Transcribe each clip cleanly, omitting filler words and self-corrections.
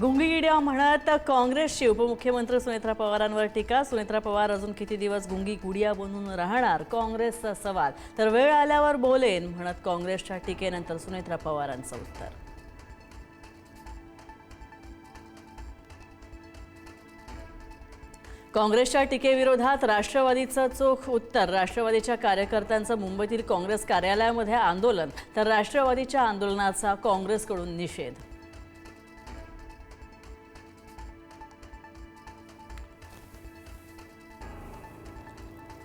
गुंगीगिड्या म्हणत काँग्रेसची उपमुख्यमंत्री सुनेत्रा पवारांवर टीका। सुनेत्रा पवार अजून किती दिवस गुंगी गुडिया बनून राहणार, काँग्रेसचा सवाल। तर वेळ आल्यावर बोलेन म्हणत काँग्रेसच्या टीकेनंतर सुनेत्रा पवारांचं उत्तर। काँग्रेसच्या टीकेविरोधात राष्ट्रवादीचं चोख उत्तर। राष्ट्रवादीच्या कार्यकर्त्यांचं मुंबईतील काँग्रेस कार्यालयामध्ये आंदोलन, तर राष्ट्रवादीच्या आंदोलनाचा काँग्रेसकडून निषेध।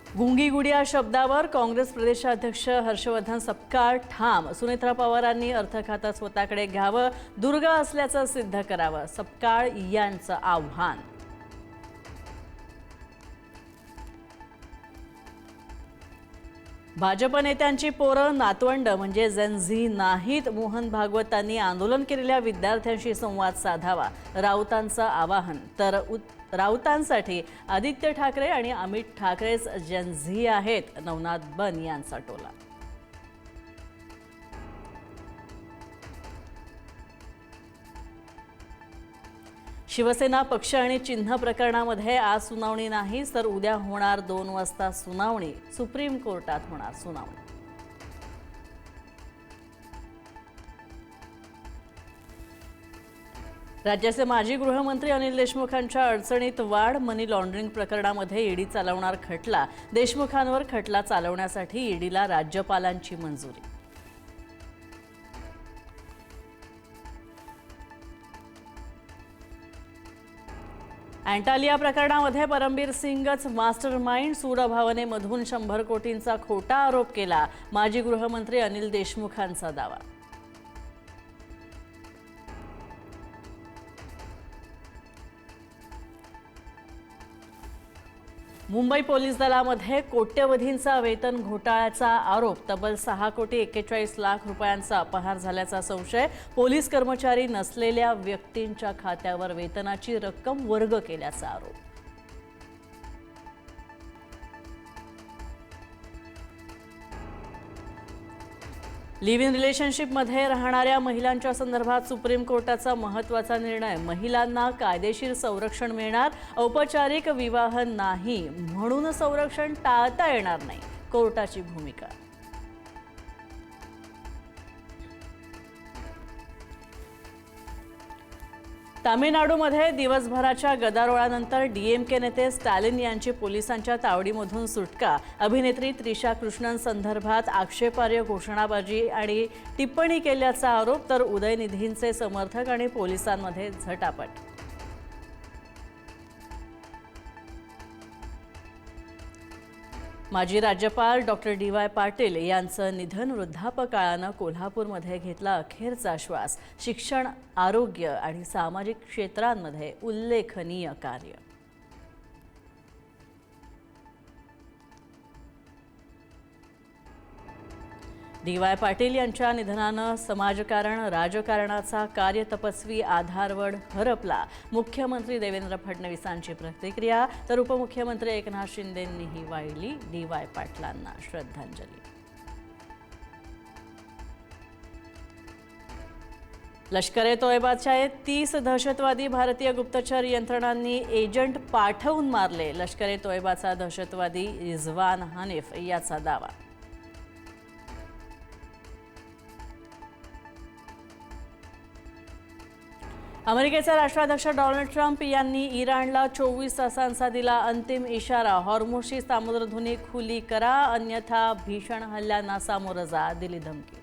गुंगी गुडिया शब्दावर काँग्रेस प्रदेशाध्यक्ष हर्षवर्धन सपकाळ ठाम। सुनेत्रा पवारांनी अर्थखातं स्वतःकडे घ्यावं, दुर्ग असल्याचं सिद्ध करावं, सपकाळ यांचं आव्हान। भाजप नेत्यांची पोरं नातवंड म्हणजे जेन झी नाहीत। मोहन भागवतांनी आंदोलन केलेल्या विद्यार्थ्यांशी संवाद साधावा, राऊतांचं आवाहन। तर राऊतांसाठी आदित्य ठाकरे आणि अमित ठाकरेच जेन झी आहेत, नवनाथ बन यांचा टोला। शिवसेना पक्ष आणि चिन्ह प्रकरणामध्ये आज सुनावणी नाही, तर उद्या होणार 2 वाजता सुनावणी। सुप्रीम कोर्टात होणार सुनावणी। राज्याचे माजी गृहमंत्री अनिल देशमुखांच्या अडचणीत वाढ। मनी लॉन्ड्रिंग प्रकरणामध्ये ईडी चालवणार खटला। देशमुखांवर खटला चालवण्यासाठी ईडीला राज्यपालांची मंजुरी। अँटालिया प्रकरणामध्ये परमबीर सिंगच मास्टरमाइंड। सूडभावनेमधून 100 कोटींचा खोटा आरोप केला, माजी गृहमंत्री अनिल देशमुखांचा दावा। मुंबई पोलीस दलामध्ये कोट्यवधींचा वेतन घोटाळ्याचा आरोप। तब्बल 6 कोटी 41 लाख रुपयांचा अपहार झाल्याचा संशय। पोलीस कर्मचारी नसलेल्या व्यक्तींच्या खात्यावर वेतनाची रक्कम वर्ग केल्याचा आरोप। लिव्ह इन रिलेशनशिपमध्ये राहणाऱ्या महिलांच्या संदर्भात सुप्रीम कोर्टाचा महत्त्वाचा निर्णय। महिलांना कायदेशीर संरक्षण मिळणार, औपचारिक विवाह नाही म्हणून संरक्षण टाळता येणार नाही, कोर्टाची भूमिका। तामिळनाडूमध्ये दिवसभराच्या गदारोळानंतर डीएमके नेते स्टॅलिन यांची पोलिसांच्या तावडीमधून सुटका। अभिनेत्री त्रिशा कृष्णन संदर्भात आक्षेपार्ह घोषणाबाजी आणि टिप्पणी केल्याचा आरोप। तर उदयनिधींचे समर्थक आणि पोलिसांमध्ये झटापट। माजी राज्यपाल डॉक्टर डी.वाय. पाटील यांचं निधन। वृद्धापकाळानं कोल्हापूरमध्ये घेतला अखेरचा श्वास। शिक्षण, आरोग्य आणि सामाजिक क्षेत्रांमध्ये उल्लेखनीय कार्य। डी.वाय. पाटील यांच्या निधनानं समाजकारण, राजकारणाचा कार्यतपस्वी आधारवड हरपला। मुख्यमंत्री देवेंद्र फडणवीसांची प्रतिक्रिया, तर उपमुख्यमंत्री एकनाथ शिंदेंनीही वाहिली डी.वाय. पाटलांना श्रद्धांजली। लष्कर-ए-तोयबाचे 30 दहशतवादी भारतीय गुप्तचर यंत्रणांनी एजंट पाठवून मारले। लष्कर-ए-तोयबाचा दहशतवादी रिझवान हनीफ याचा दावा। अमेरिकेचे राष्ट्राध्यक्ष डोनाल्ड ट्रम्प यांनी इराणला 24 तासांचा दिला अंतिम इशारा। हॉर्मुझची सामुद्रधुनी खुली करा, अन्यथा भीषण हल्ल्यांना सामोरं जा, दिली धमकी।